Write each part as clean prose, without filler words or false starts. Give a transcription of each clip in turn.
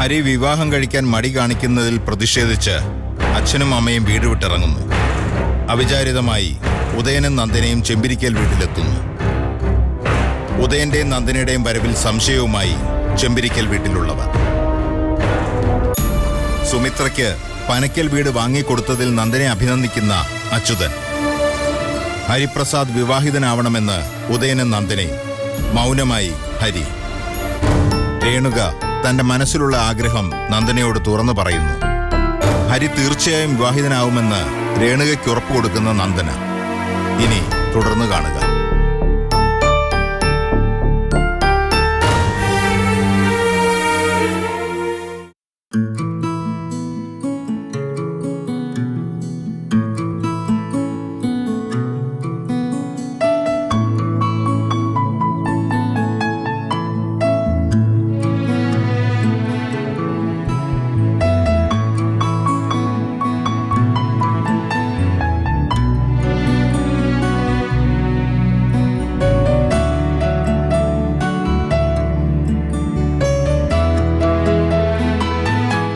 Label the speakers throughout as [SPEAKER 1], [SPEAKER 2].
[SPEAKER 1] ഹരി വിവാഹം കഴിക്കാൻ മടി കാണിക്കുന്നതിൽ പ്രതിഷേധിച്ച് അച്ഛനും അമ്മയും വീട് വിട്ടിറങ്ങുന്നു. അവിചാരിതമായി ഉദയനും നന്ദനയും ചെമ്പിരിക്കൽ വീട്ടിലെത്തുന്നു. ഉദയന്റെയും നന്ദനയുടെയും വരവിൽ സംശയവുമായി ചെമ്പിരിക്കൽ വീട്ടിലുള്ളവർ. സുമിത്രയ്ക്ക് പനക്കൽ വീട് വാങ്ങിക്കൊടുത്തതിൽ നന്ദനെ അഭിനന്ദിക്കുന്ന അച്യുതൻ. ഹരിപ്രസാദ് വിവാഹിതനാവണമെന്ന് ഉദയനും നന്ദനയും. മൗനമായി ഹരി. രേണുക തന്റെ മനസ്സിലുള്ള ആഗ്രഹം നന്ദനയോട് തുറന്നു പറയുന്നു. ഹരി തീർച്ചയായും വിവാഹിതനാവുമെന്ന് രേണുകയ്ക്ക് ഉറപ്പ് കൊടുക്കുന്ന നന്ദന. ഇനി തുടർന്ന് കാണുക.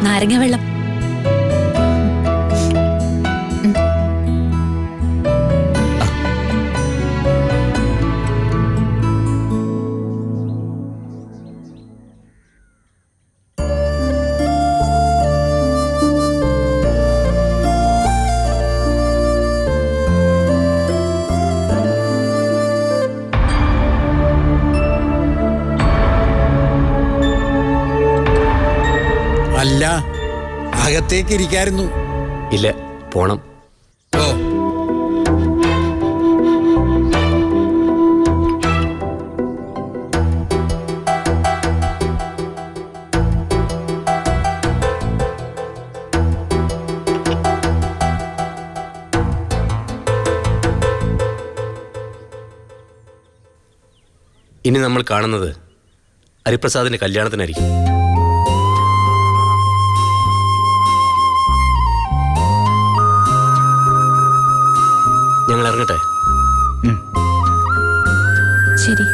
[SPEAKER 2] നാരങ്ങ വെള്ളം.
[SPEAKER 3] അല്ല, അകത്തേക്ക് ഇരിക്കായിരുന്നു.
[SPEAKER 4] ഇല്ല, പോണം.
[SPEAKER 3] ഓ,
[SPEAKER 4] ഇനി നമ്മൾ കാണുന്നത് ഹരിപ്രസാദിന്റെ കല്യാണത്തിനായിരിക്കും. ഞങ്ങൾ ഇറങ്ങട്ടെ.
[SPEAKER 2] ശരി.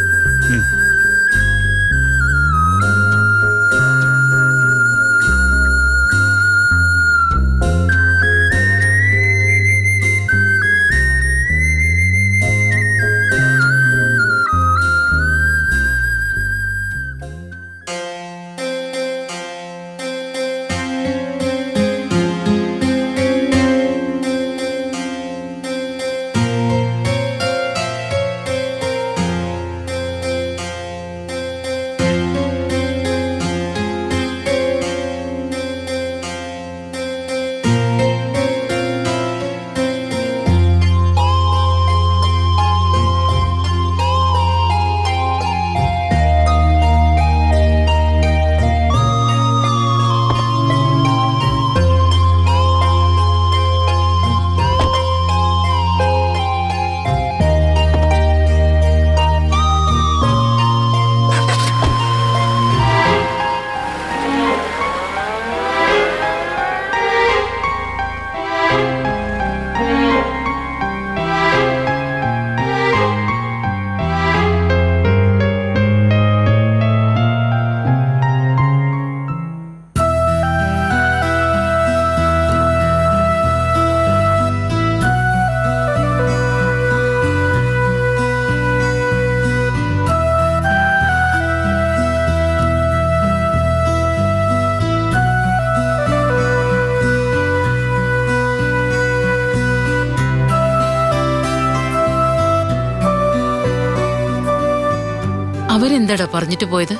[SPEAKER 5] അവരെന്താടാ പറഞ്ഞിട്ട് പോയത്?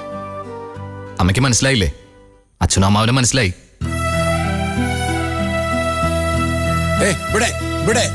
[SPEAKER 6] അമ്മയ്ക്ക് മനസ്സിലായില്ലേ? അച്ഛനും അമ്മാവനും മനസ്സിലായി.
[SPEAKER 3] ഇവിടെ ഇവിടെ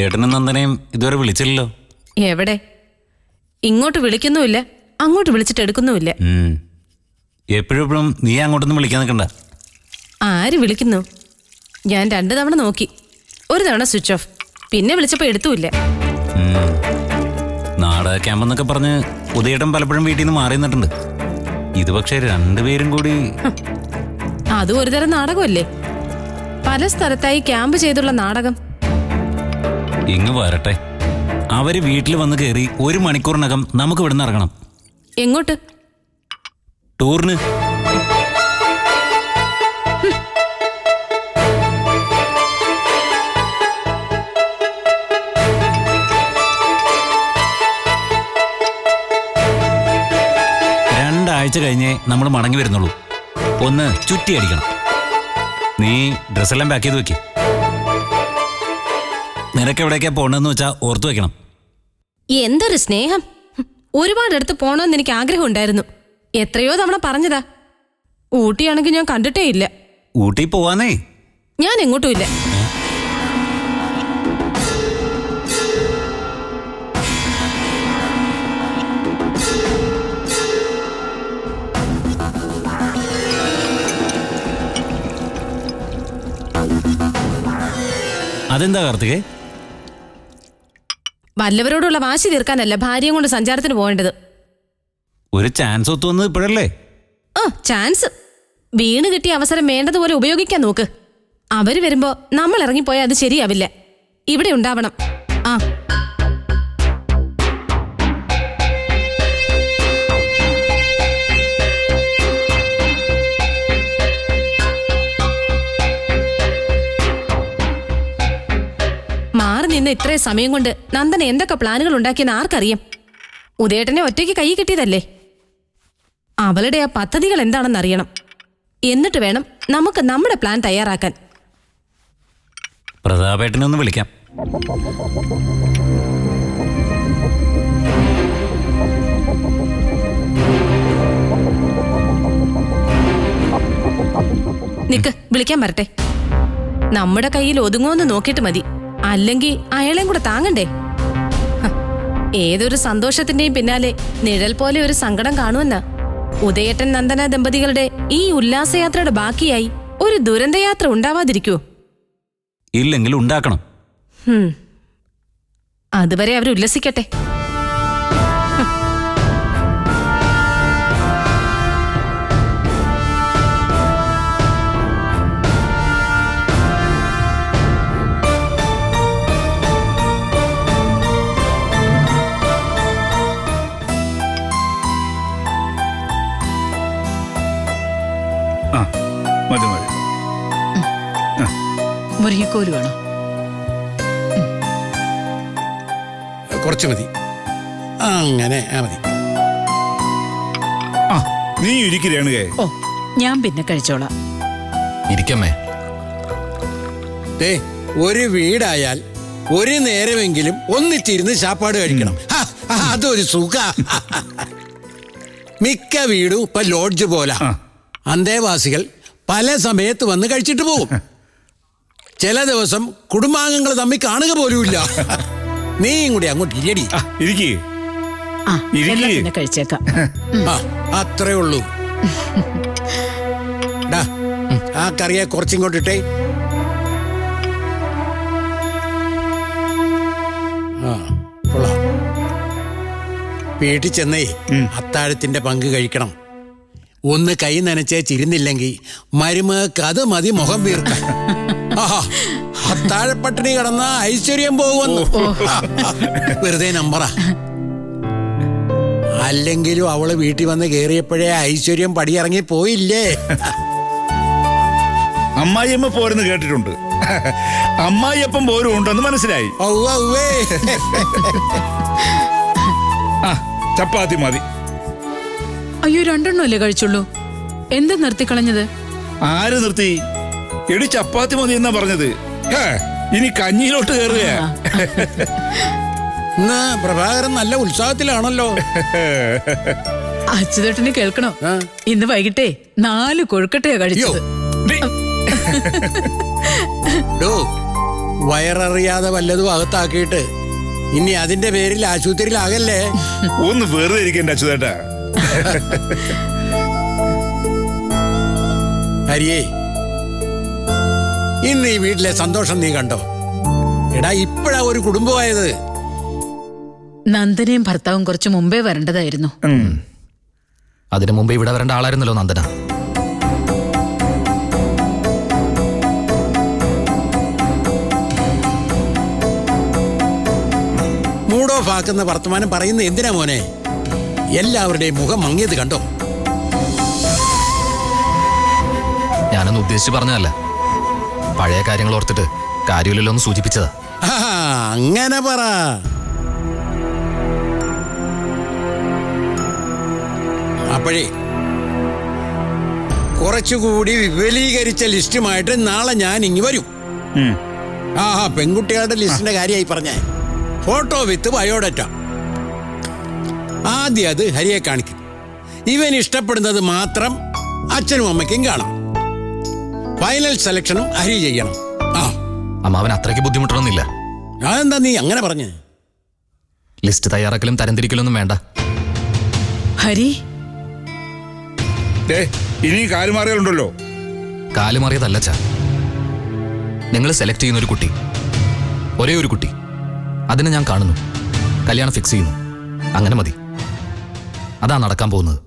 [SPEAKER 5] ഉദയേട്ടനും നന്ദനയും ഇതുവരെ വിളിച്ചില്ലല്ലോ.
[SPEAKER 7] എവിടെ? ഇങ്ങോട്ട് വിളിക്കുന്നുമില്ല, അങ്ങോട്ട് വിളിച്ചിട്ട് എടുക്കുന്നുമില്ല.
[SPEAKER 5] എപ്പോഴും നീ അങ്ങോട്ടൊന്നും വിളിക്കാൻ നിൽക്കണ്ട.
[SPEAKER 7] ആര് വിളിക്കുന്നു? ഞാൻ 2 തവണ നോക്കി, ഒരു തവണ സ്വിച്ച് ഓഫ്, പിന്നെ വിളിച്ചപ്പോൾ എടുത്തുമില്ല.
[SPEAKER 5] നാടക ക്യാമ്പെന്നൊക്കെ പറഞ്ഞ് ഉദയേട്ടൻ പലപ്പോഴും വീട്ടിൽ നിന്ന് മാറി നിന്നിട്ടുണ്ട്. ഇത് പക്ഷേ രണ്ടുപേരും കൂടി.
[SPEAKER 7] അതും ഒരു തരം നാടകമല്ലേ? പല സ്ഥലത്തായി ക്യാമ്പ് ചെയ്തുള്ള നാടകം.
[SPEAKER 5] ഇങ്ങ് വരട്ടെ. അവര് വീട്ടിൽ വന്ന് കയറി 1 മണിക്കൂറിനകം നമുക്ക് ഇവിടുന്ന് ഇറങ്ങണം.
[SPEAKER 7] എങ്ങോട്ട്?
[SPEAKER 5] ടൂറിന്. രണ്ടാഴ്ച കഴിഞ്ഞേ നമ്മൾ മടങ്ങി വരുന്നുള്ളൂ. ഒന്ന് ചുറ്റി അടിക്കണം. നീ ഡ്രസ്സെല്ലാം പാക്ക് ചെയ്ത് വെക്ക്. നിനക്ക് എവിടേക്കാ പോകണമെന്ന് വെച്ചാൽ ഓർത്തു വെക്കണം.
[SPEAKER 7] എന്തൊരു സ്നേഹം! ഒരുപാടടുത്ത് പോണമെന്ന് എനിക്ക് ആഗ്രഹം ഉണ്ടായിരുന്നു. എത്രയോ തവണ പറഞ്ഞതാ. ഊട്ടിയാണെങ്കിൽ ഞാൻ കണ്ടിട്ടേ ഇല്ല.
[SPEAKER 5] ഊട്ടി പോവാന്നേ.
[SPEAKER 7] ഞാൻ എങ്ങോട്ടും ഇല്ല.
[SPEAKER 5] അതെന്താ കാർത്തികേ?
[SPEAKER 7] വല്ലവരോടുള്ള വാശി തീർക്കാനല്ല ഭാര്യയും കൊണ്ട് സഞ്ചാരത്തിന് പോകേണ്ടത്.
[SPEAKER 5] ഒരു ചാൻസ് ഒത്തു വന്നത് ഇപ്പോഴല്ലേ?
[SPEAKER 7] ചാൻസ് വീണ് കിട്ടിയ അവസരം വേണ്ടതുപോലെ ഉപയോഗിക്കാൻ നോക്ക്. അവര് വരുമ്പോ നമ്മൾ ഇറങ്ങിപ്പോയാൽ അത് ശരിയാവില്ല. ഇവിടെ ഉണ്ടാവണം. മാറി നിന്ന് ഇത്രയും സമയം കൊണ്ട് നന്ദന എന്തൊക്കെ പ്ലാനുകൾ ഉണ്ടാക്കിയെന്ന് ആർക്കറിയാം? ഉദയേട്ടനെ ഒറ്റയ്ക്ക് കൈ കിട്ടിയതല്ലേ. അവളുടെ ആ പദ്ധതികൾ എന്താണെന്ന് അറിയണം. എന്നിട്ട് വേണം നമുക്ക് നമ്മുടെ പ്ലാൻ തയ്യാറാക്കാൻ.
[SPEAKER 5] പ്രതാപേട്ടനെ ഒന്ന് വിളിക്കാം.
[SPEAKER 7] നിക്ക്, വിളിക്കാൻ വരട്ടെ. നമ്മുടെ കയ്യിൽ ഒതുങ്ങുമെന്ന് നോക്കിയിട്ട് മതി. അല്ലെങ്കിൽ അയാളെയും കൂടെ താങ്ങണ്ടേ? ഏതൊരു സന്തോഷത്തിന്റെയും പിന്നാലെ നിഴൽ പോലെ ഒരു സങ്കടം കാണുമെന്ന ഉദയേട്ടൻ നന്ദന ദമ്പതികളുടെ ഈ ഉല്ലാസയാത്രയുടെ ബാക്കിയായി ഒരു ദുരന്തയാത്ര ഉണ്ടാവാതിരിക്കുവോ?
[SPEAKER 5] ഇല്ലെങ്കിൽ ഉണ്ടാക്കണം.
[SPEAKER 7] അതുവരെ അവർ ഉല്ലസിക്കട്ടെ.
[SPEAKER 8] മതി മതി.
[SPEAKER 9] മുരിങ്ങക്കോല് വേണോ?
[SPEAKER 3] കുറച്ച് മതി. അങ്ങനെ മതി.
[SPEAKER 8] നീ ഇരിക്കുകയാണുകേ.
[SPEAKER 9] ഓ, ഞാൻ പിന്നെ കഴിച്ചോളാം.
[SPEAKER 6] ഇരിക്കമ്മേ.
[SPEAKER 3] ഒരു വീടായാൽ ഒരു നേരമെങ്കിലും ഒന്നിച്ചിരുന്ന് ശാപ്പാട് കഴിക്കണം. അതൊരു സുഖ. മിക്ക വീടും ഇപ്പൊ ലോഡ്ജ് പോലെ. അന്തേവാസികൾ പല സമയത്ത് വന്ന് കഴിച്ചിട്ട് പോകും. ചില ദിവസം കുടുംബാംഗങ്ങൾ തമ്മിൽ കാണുക പോലുമില്ല. നീയും കൂടി അങ്ങോട്ട് ഇരിയടി.
[SPEAKER 9] പിന്നെ കഴിച്ചേക്കാം.
[SPEAKER 3] അത്രേ ഉള്ളൂ. ആ കറിയെ കുറച്ചിങ്ങോട്ടിട്ടേ. വീട്ടിൽ ചെന്നേ അത്താഴത്തിന്റെ പങ്ക് കഴിക്കണം. ഒന്ന് കൈ നനച്ചേ ചിരുന്നില്ലെങ്കിൽ മരുമകൾക്ക് അത് മതി മുഖം വീർക്കാൻ. അത്താഴപ്പട്ടിണി കിടന്ന ഐശ്വര്യം പോകുമെന്ന് വെറുതെ നമ്പറാ. അല്ലെങ്കിലും അവള് വീട്ടിൽ വന്ന് കേറിയപ്പോഴേ ഐശ്വര്യം പടിയിറങ്ങി പോയില്ലേ.
[SPEAKER 8] അമ്മായിയമ്മ പോരെന്ന് കേട്ടിട്ടുണ്ട്. അമ്മായിയപ്പം പോരും ഉണ്ടെന്ന് മനസ്സിലായി. ചപ്പാത്തി മതി.
[SPEAKER 9] അയ്യോ, 2 അല്ലേ കഴിച്ചുള്ളൂ? എന്താ നിർത്തിക്കളഞ്ഞത്?
[SPEAKER 8] ആര് നിർത്തി? എടി ചപ്പാത്തി മതി എന്നാ പറഞ്ഞത്. ഇനി കഞ്ഞിയിലോട്ട് കയറുക.
[SPEAKER 3] പ്രഭാകരൻ നല്ല ഉത്സാഹത്തിലാണല്ലോ.
[SPEAKER 9] അച്യുതേട്ടന് കേൾക്കണോ? ഇന്ന് വൈകിട്ടേ 4 കൊഴുക്കട്ടയാ കഴിച്ചത്.
[SPEAKER 3] വയററിയാതെ വല്ലതും അകത്താക്കിയിട്ട് ഇനി അതിന്റെ പേരിൽ ആശുപത്രിയിലാകല്ലേ.
[SPEAKER 8] ഒന്ന് വെറുതെ ഇരിക്കണ്ട അച്യുതേട്ടാ.
[SPEAKER 3] ഹരിയേ, ഇന്ന് ഈ വീട്ടിലെ സന്തോഷം നീ കണ്ടോ? എടാ, ഇപ്പോഴാ ഒരു കുടുംബമായത്.
[SPEAKER 9] നന്ദനയും ഭർത്താവും കുറച്ച് മുമ്പേ വരേണ്ടതായിരുന്നു.
[SPEAKER 6] അതിനു മുമ്പ് ഇവിടെ വരേണ്ട ആളായിരുന്നല്ലോ നന്ദന.
[SPEAKER 3] മൂഡ് ഓഫ് ആക്കുന്ന വർത്തമാനം പറയുന്ന എന്തിനാ മോനെ? എല്ലാവരുടെയും മുഖം മങ്ങിയത് കണ്ടോ?
[SPEAKER 6] ഞാനൊന്ന് ഉദ്ദേശിച്ച് പറഞ്ഞതല്ല, പഴയ കാര്യങ്ങൾ ഓർത്തിട്ട് കാര്യമില്ലല്ലോ എന്ന് സൂചിപ്പിച്ചതാ.
[SPEAKER 3] അങ്ങനെ പറ. അപ്പോഴേ കുറച്ചുകൂടി വിപുലീകരിച്ച ലിസ്റ്റുമായിട്ട് നാളെ ഞാൻ ഇങ്ങ് വരും. പെൺകുട്ടികളുടെ ലിസ്റ്റിന്റെ കാര്യമായി പറഞ്ഞേ. Photo with biodata. ആദ്യം അത് ഹരിയെ കാണിക്കും. ഇവൻ ഇഷ്ടപ്പെടുന്നത് മാത്രം അച്ഛനും അമ്മയ്ക്കും കാണാം. ഫൈനൽ സെലക്ഷനും ഹരി ചെയ്യണം.
[SPEAKER 6] അമ്മാവൻ അത്രയ്ക്ക് ബുദ്ധിമുട്ടണമെന്നില്ല.
[SPEAKER 3] അതെന്താ നീ അങ്ങനെ പറഞ്ഞേ?
[SPEAKER 6] ലിസ്റ്റ് തയ്യാറാക്കലും തരംതിരിക്കലൊന്നും വേണ്ട.
[SPEAKER 9] ഹരി,
[SPEAKER 8] ഇനി കാലുമാറിയാലുണ്ടല്ലോ.
[SPEAKER 6] കാലുമാറിയതല്ല ചാ, നിങ്ങൾ സെലക്ട് ചെയ്യുന്ന ഒരു കുട്ടി, ഒരേ ഒരു കുട്ടി, അതിനെ ഞാൻ കാണുന്നു, കല്യാണം ഫിക്സ് ചെയ്യുന്നു. അങ്ങനെ മതി. അതാ നടക്കാൻ പോകുന്നത്.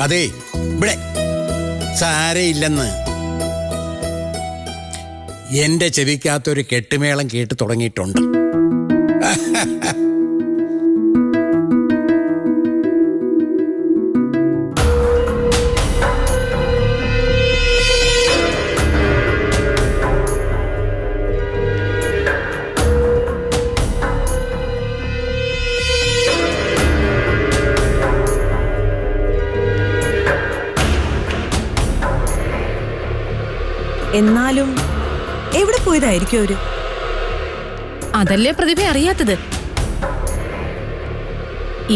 [SPEAKER 3] അതെ, ഇവിടെ സാരയില്ലെന്ന്. എന്റെ ചെവിക്കകത്തൊരു കെട്ടുമേളം കേട്ട് തുടങ്ങിയിട്ടുണ്ട്.
[SPEAKER 2] എന്നാലും എവിടെ പോയതായിരിക്കും അവര്?
[SPEAKER 7] അതല്ലേ പ്രതിഭ അറിയാത്തത്.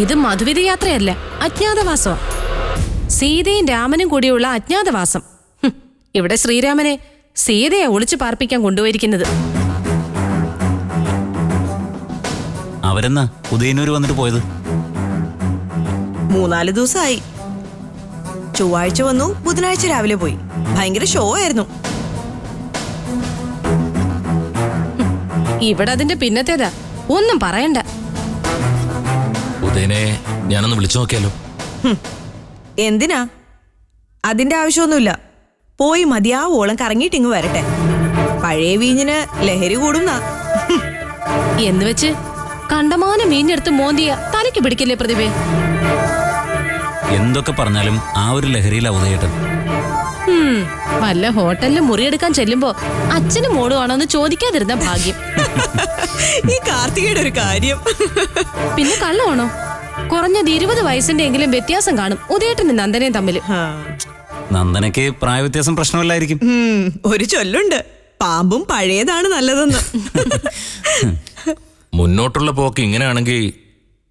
[SPEAKER 7] ഇത് മധുവിധ യാത്രയല്ല, അജ്ഞാതവാസം. സീതയും രാമനും കൂടിയുള്ള അജ്ഞാതവാസം. ഇവിടെ ശ്രീരാമനെ സീതയെ ഒളിച്ചു പാർപ്പിക്കാൻ കൊണ്ടുപോയിരിക്കുന്നത്.
[SPEAKER 5] അവരെന്നാ ഉദയനൂർ വന്നിട്ട് പോയത്?
[SPEAKER 2] 3-4 ദിവസമായി. ചൊവ്വാഴ്ച വന്നു, ബുധനാഴ്ച രാവിലെ പോയി. ഭയങ്കര ഷോ ആയിരുന്നു.
[SPEAKER 7] ഇവിടെ അതിന്റെ പിന്നത്തേതാ, ഒന്നും പറയണ്ട.
[SPEAKER 6] ഉദയനെ ഞാനൊന്ന് വിളിച്ചു നോക്കിയാലോ?
[SPEAKER 2] എന്തിനാ? അതിന്റെ ആവശ്യമൊന്നുമില്ല. പോയി മതിയാവോളം കറങ്ങിയിട്ട് ഇങ്ങ് വരട്ടെ. പഴയ വീഞ്ഞിന് ലഹരി കൂടുന്ന
[SPEAKER 7] എന്ന് വെച്ച് കണ്ടമാനം മീനെടുത്ത് മോന്തിയ തലയ്ക്ക് പിടിക്കില്ലേ പ്രതിഭേ?
[SPEAKER 5] എന്തൊക്കെ പറഞ്ഞാലും ആ ഒരു ലഹരിയിലാ ഉദയേട്ടൻ.
[SPEAKER 7] വല്ല ഹോട്ടലിൽ മുറിയെടുക്കാൻ ചെല്ലുമ്പോ അച്ഛനും മോളുമാണോന്ന് ചോദിക്കാതിരുന്ന ഭാഗ്യം.
[SPEAKER 2] ഈ കാർത്തികയുടെ ഒരു കാര്യം.
[SPEAKER 7] പിന്നെ കള്ളമാണോ? കുറഞ്ഞത് 20 വയസ്സിന്റെ എങ്കിലും വ്യത്യാസം കാണും ഉദയേട്ടനും നന്ദനയും തമ്മിൽ.
[SPEAKER 5] നന്ദനയ്ക്ക് പ്രായ വ്യത്യാസം പ്രശ്നമില്ലായിരിക്കും.
[SPEAKER 2] ഒരു ചൊല്ലുണ്ട്, പാമ്പും പഴയതാണ് നല്ലതെന്ന്.
[SPEAKER 10] മുന്നോട്ടുള്ള പോക്ക് ഇങ്ങനെയാണെങ്കിൽ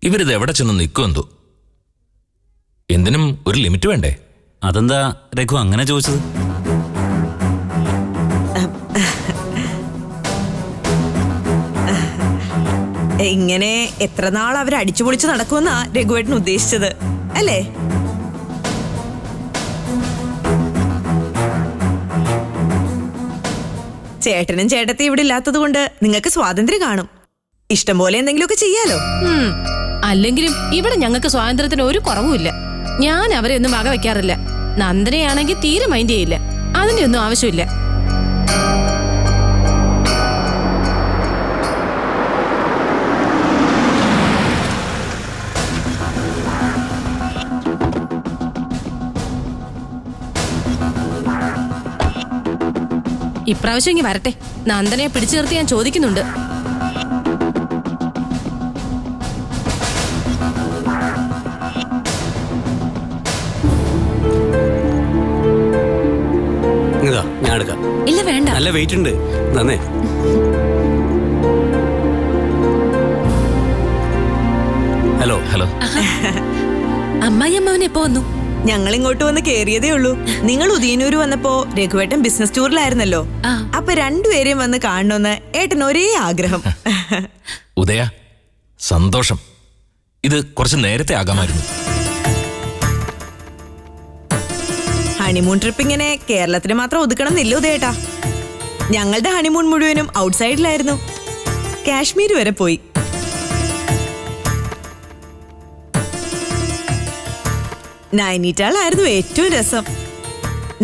[SPEAKER 10] ഇവരിത് എവിടെ ചെന്ന് നിൽക്കുമെന്തോ. എന്തിനും ഒരു ലിമിറ്റ് വേണ്ടേ?
[SPEAKER 5] അതെന്താ രഘു അങ്ങനെ ചോദിച്ചത്?
[SPEAKER 2] ഇങ്ങനെ എത്ര നാൾ അവർ അടിച്ചുപൊളിച്ച് നടക്കുമെന്നാ രഘുവേട്ടൻ ഉദ്ദേശിച്ചത് അല്ലേ? ചേട്ടനും ചേട്ടത്തി ഇവിടെ ഇല്ലാത്തത് കൊണ്ട് നിങ്ങൾക്ക് സ്വാതന്ത്ര്യം കാണും. ഇഷ്ടം പോലെ എന്തെങ്കിലുമൊക്കെ ചെയ്യാലോ.
[SPEAKER 7] അല്ലെങ്കിലും ഇവിടെ ഞങ്ങൾക്ക് സ്വാതന്ത്ര്യത്തിന് ഒരു കുറവുമില്ല. ഞാൻ അവരെ ഒന്നും വക വെക്കാറില്ല. നന്ദനയാണെങ്കിൽ തീരെ മൈൻഡ് ചെയ്യില്ല. അതിന്റെ ഒന്നും ആവശ്യമില്ല. ഇപ്രാവശ്യം ഇങ്ങ് വരട്ടെ. നന്ദനയെ പിടിച്ചു നിർത്തി ഞാൻ ചോദിക്കുന്നുണ്ട്.
[SPEAKER 4] ഇതാ നല്ല വെയിറ്റ് ഉണ്ട്. നന്നേ. ഹലോ.
[SPEAKER 10] ഹലോ.
[SPEAKER 7] അമ്മായി അമ്മാവൻ എപ്പോ വന്നു?
[SPEAKER 2] ഞങ്ങൾ ഇങ്ങോട്ട് വന്ന് കേറിയതേ ഉള്ളൂ. നിങ്ങൾ ഉദയനൂര് വന്നപ്പോ രഘുവേട്ടൻ ബിസിനസ് ടൂറിലായിരുന്നല്ലോ. അപ്പൊ രണ്ടുപേരെയും വന്ന് കാണണമെന്ന് ഏട്ടൻ ഒരേ ആഗ്രഹം.
[SPEAKER 10] ഉദയ, സന്തോഷം. ഇത് കുറച്ച് നേരത്തെ ആകാമായിരുന്നു.
[SPEAKER 2] ഹണിമൂൺ ട്രിപ്പ് ഇങ്ങനെ കേരളത്തിന് മാത്രം ഒതുക്കണം എന്നില്ല ഉദയേട്ടാ. ഞങ്ങളുടെ ഹണിമൂൺ മുഴുവനും ഔട്ട്സൈഡിലായിരുന്നു. കാശ്മീർ വരെ പോയി. നൈനിറ്റാൾ ആയിരുന്നു ഏറ്റവും രസം.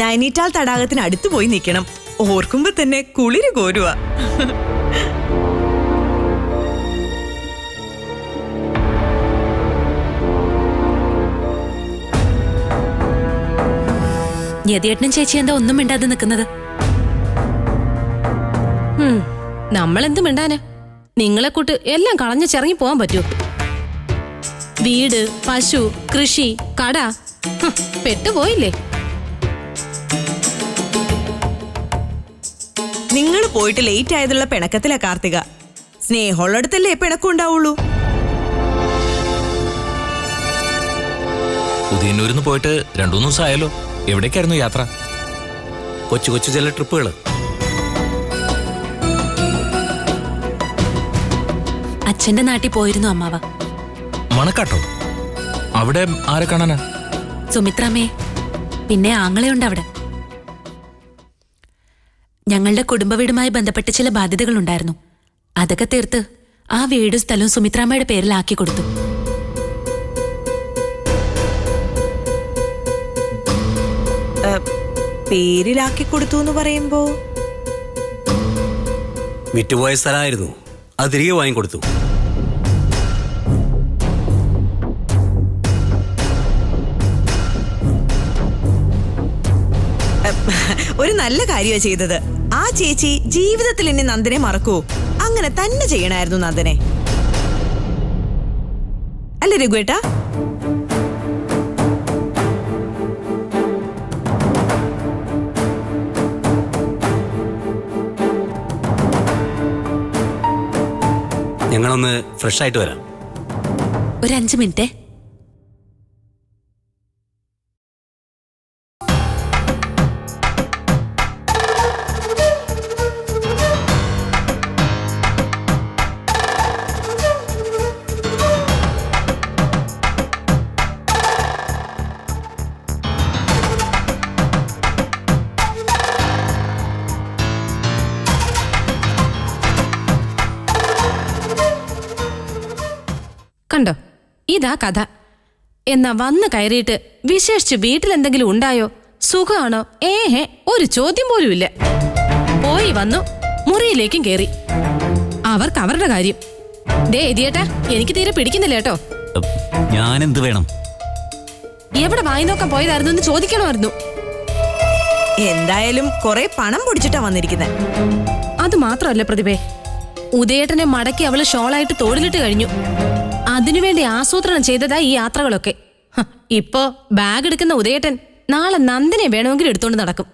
[SPEAKER 2] നൈനിറ്റാൾ തടാകത്തിന് അടുത്ത് പോയി നിൽക്കണം. ഓർക്കുമ്പോ തന്നെ കുളിര് കോരുക.
[SPEAKER 7] യതിയേട്ടനും ചേച്ചി എന്താ ഒന്നും മിണ്ടാതെ നിൽക്കുന്നത്? നമ്മളെന്ത് മിണ്ടാന്? നിങ്ങളെ കൂട്ട് എല്ലാം കളഞ്ഞു ചിറങ്ങി പോവാൻ പറ്റൂ? വീട്, പശു, കൃഷി, കട പെട്ടുപോയില്ലേ?
[SPEAKER 2] നിങ്ങൾ പോയിട്ട് ലേറ്റ് ആയതുള്ള പിണക്കത്തിലാ കാർത്തിക. സ്നേഹമുള്ളടത്തല്ലേ പിണക്കം ഉണ്ടാവുള്ളൂ.
[SPEAKER 10] ഉദയന്നൂരിന്ന് പോയിട്ട് 2-3 ദിവസം ആയല്ലോ. എവിടേക്കായിരുന്നു യാത്ര?
[SPEAKER 4] കൊച്ചു കൊച്ചു ചില ട്രിപ്പുകൾ.
[SPEAKER 7] അച്ഛന്റെ നാട്ടിൽ പോയിരുന്നു അമ്മാവ.
[SPEAKER 10] മണക്കാട്ടോ? അവിടെ ആരെ കാണാനാ?
[SPEAKER 7] സുമിത്രാമ്മേ, പിന്നെ ആങ്ങളെയുണ്ട് അവിടെ. ഞങ്ങളുടെ കുടുംബ വീടുമായി ബന്ധപ്പെട്ട് ചില ബാധ്യതകളുണ്ടായിരുന്നു. അതൊക്കെ തീർത്ത് ആ വീടും സ്ഥലവും സുമിത്രാമ്മയുടെ പേരിലാക്കി കൊടുത്തു.
[SPEAKER 2] പേരിലാക്കി കൊടുത്തു എന്ന് പറയുമ്പോ
[SPEAKER 4] വിറ്റുപോയ സ്ഥലമായിരുന്നു, അത് തിരികെ വാങ്ങിക്കൊടുത്തു.
[SPEAKER 2] ഒരു നല്ല കാര്യമാണ് ചെയ്തത്. ആ ചേച്ചി ജീവിതത്തിൽ എന്നെ നന്ദനെ മറക്കൂ. അങ്ങനെ തന്നെ ചെയ്യണായിരുന്നു നന്ദനെ. അല്ലേ രഘുവേട്ടാ?
[SPEAKER 4] ഞങ്ങളൊന്ന് ഫ്രഷ് ആയിട്ട് വരാം.
[SPEAKER 7] ഒരു 5 മിനിറ്റ്. കണ്ടോ, ഇതാ കഥ. എന്നാ വന്ന് കയറിയിട്ട് വിശേഷിച്ച് വീട്ടിലെന്തെങ്കിലും ഉണ്ടായോ, സുഖമാണോ, ഒരു ചോദ്യം പോലും ഇല്ല. പോയി വന്നു, മുറിയിലേക്കും കേറി. അവർക്ക് അവരുടെ കാര്യം. ദേ എതിയേട്ടാ, എനിക്ക് തീരെ പിടിക്കുന്നില്ല കേട്ടോ.
[SPEAKER 5] ഞാനെന്ത് വേണം?
[SPEAKER 7] എവിടെ വായി നോക്കാൻ പോയതായിരുന്നു എന്ന് ചോദിക്കണമായിരുന്നു.
[SPEAKER 2] എന്തായാലും കുറെ പണം പൊടിച്ചിട്ടാ വന്നിരിക്കുന്നത്.
[SPEAKER 7] അത് മാത്രമല്ല പ്രതിഭേ, ഉദയേട്ടനെ മടക്കി അവള് ഷോളായിട്ട് തോളിലിട്ട് കഴിഞ്ഞു. അതിനുവേണ്ടി ആസൂത്രണം ചെയ്തതാ ഈ യാത്രകളൊക്കെ. ഇപ്പോ ബാഗ് എടുക്കുന്ന ഉദയേട്ടൻ നാളെ നന്ദനെ വേണമെങ്കിൽ എടുത്തോണ്ട് നടക്കും.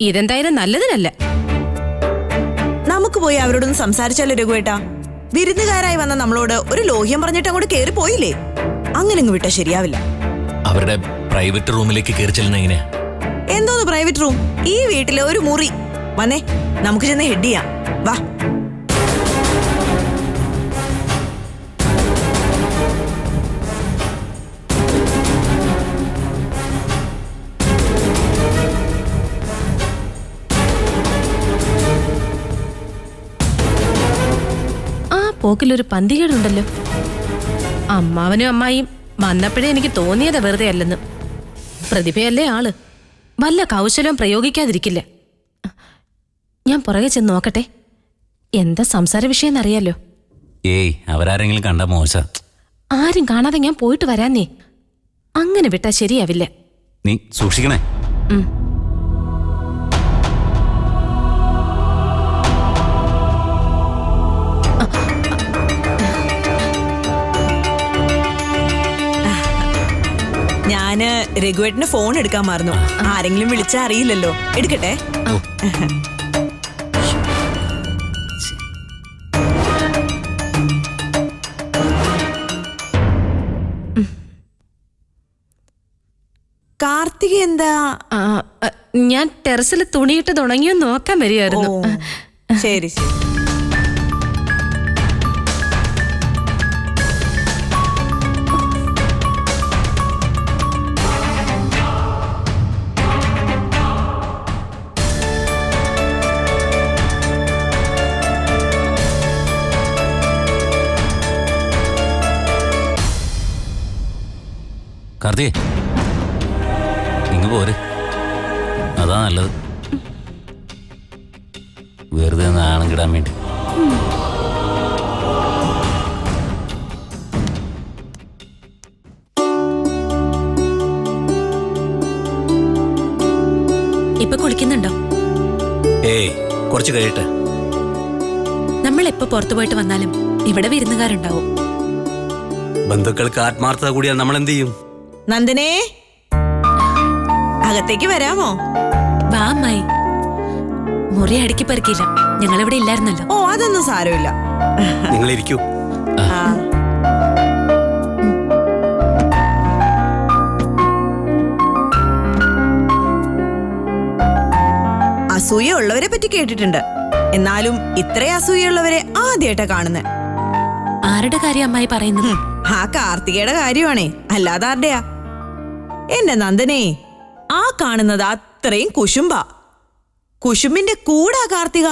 [SPEAKER 7] ഇതെന്തായാലും നല്ലതിനല്ല.
[SPEAKER 2] നമുക്ക് പോയി അവരോടൊന്ന് സംസാരിച്ചാലോ രഘുവേട്ടാ? വിരുന്നുകാരായി വന്ന നമ്മളോട് ഒരു ലോഹ്യം പറഞ്ഞിട്ട് അങ്ങോട്ട് കേറി പോയില്ലേ? അങ്ങനെ അങ്ങ് വിട്ടാ ശരിയാവില്ല.
[SPEAKER 10] അവരുടെ പ്രൈവറ്റ് റൂമിലേക്ക് കയറി ചെല്ലുന്ന എങ്ങനെയാ?
[SPEAKER 2] എന്തോന്ന് പ്രൈവറ്റ് റൂം? ഈ വീട്ടിലെ ഒരു മുറി. വന്നേ, നമുക്ക് ചെന്ന് ഹെഡ് ചെയ്യാം. വാ.
[SPEAKER 7] പോക്കിലൊരു പന്തികേടുണ്ടല്ലോ. അമ്മാവനും അമ്മായിയും വന്നപ്പോഴേ എനിക്ക് തോന്നിയതാ വെറുതെ അല്ലെന്ന്. പ്രതിഭയല്ലേ ആള്, വല്ല കൗശലവും പ്രയോഗിക്കാതിരിക്കില്ല. ഞാൻ പുറകെ ചെന്ന് നോക്കട്ടെ, എന്താ സംസാര വിഷയം എന്നറിയാലോ.
[SPEAKER 5] ഏയ്, അവരാരെങ്കിലും കണ്ട മോശ.
[SPEAKER 7] ആരും കാണാതെ ഞാൻ പോയിട്ട് വരാന്നേ. അങ്ങനെ വിട്ടാ ശരിയാവില്ല.
[SPEAKER 5] നീ സൂക്ഷിക്കണേ.
[SPEAKER 2] ഞാന് രഘുവേട്ടന് ഫോൺ എടുക്കാൻ മറന്നു. ആരെങ്കിലും വിളിച്ചാ അറിയില്ലല്ലോ. എടുക്കട്ടെ? കാർത്തിക എന്താ?
[SPEAKER 7] ഞാൻ ടെറസിൽ തുണിയിട്ട് തുടങ്ങിയോ നോക്കാൻ വരികയായിരുന്നു.
[SPEAKER 2] ശരി ശരി.
[SPEAKER 5] കാർത്തികേ, ഇങ്ങ് പോര്, അതാ നല്ലത്. വെറുതെ നാണം കിടാൻ വേണ്ടി.
[SPEAKER 11] ഇപ്പൊ കുളിക്കുന്നുണ്ടോ?
[SPEAKER 4] ഏയ് കുറച്ച് കഴിയട്ടെ.
[SPEAKER 11] നമ്മൾ എപ്പോ പുറത്തു പോയിട്ട് വന്നാലും ഇവിടെ വിരുന്നുകാരുണ്ടാവും.
[SPEAKER 4] ബന്ധുക്കൾക്ക് ആത്മാർത്ഥത കൂടിയാൽ നമ്മൾ എന്ത് ചെയ്യും?
[SPEAKER 2] നന്ദനേ, അകത്തേക്ക് വരാമോ?
[SPEAKER 11] വാ അമ്മായി. മുറി അടുക്കി പെറുക്കില്ല, ഞങ്ങളിവിടെ ഇല്ലായിരുന്നല്ലോ.
[SPEAKER 2] ഓ, അതൊന്നും സാരമില്ല.
[SPEAKER 4] നിങ്ങൾ ഇരിക്കൂ.
[SPEAKER 2] അസൂയ ഉള്ളവരെ പറ്റി കേട്ടിട്ടുണ്ട്, എന്നാലും ഇത്ര അസൂയുള്ളവരെ ആദ്യമായിട്ടാ കാണുന്നത്.
[SPEAKER 11] ആരുടെ കാര്യം അമ്മായി പറയുന്നത്?
[SPEAKER 2] ആ കാർത്തികയുടെ കാര്യമാണേ, അല്ലാതെ ആരുടെയാ? എന്റെ നന്ദനേ, ആ കാണുന്നത് അത്രയും കുശുംബാ. കുശുംബിന്റെ കൂടാ കാർത്തിക.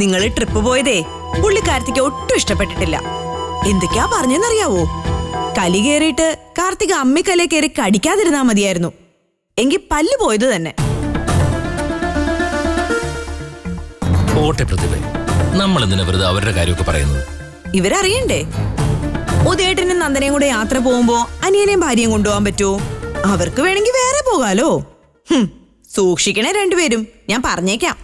[SPEAKER 2] നിങ്ങൾ ട്രിപ്പ് പോയതേ പുള്ളിക്കാർത്തിക ഒട്ടും ഇഷ്ടപ്പെട്ടിട്ടില്ല. എന്തൊക്കെയാ പറഞ്ഞെന്നറിയാവോ? കലി കയറിയിട്ട് കാർത്തിക അമ്മിക്കലേ കയറി കടിക്കാതിരുന്നാ മതിയായിരുന്നു, എങ്കിൽ പല്ല് പോയത് തന്നെ.
[SPEAKER 10] ഓട്ടെ പ്രതിഭ, നമ്മൾ എന്തിനാ വെറുതെ അവരുടെ കാര്യമൊക്കെ പറയുന്നത്?
[SPEAKER 2] ഇവരറിയണ്ടേ? ഉദയേട്ടനും നന്ദനയും കൂടെ യാത്ര പോകുമ്പോ അനിയനെയും ഭാര്യയും കൊണ്ടുപോകാൻ പറ്റുമോ? അവർക്ക് വേണമെങ്കിൽ വേറെ പോകാലോ. സൂക്ഷിക്കണേ രണ്ടുപേരും, ഞാൻ പറഞ്ഞേക്കാം.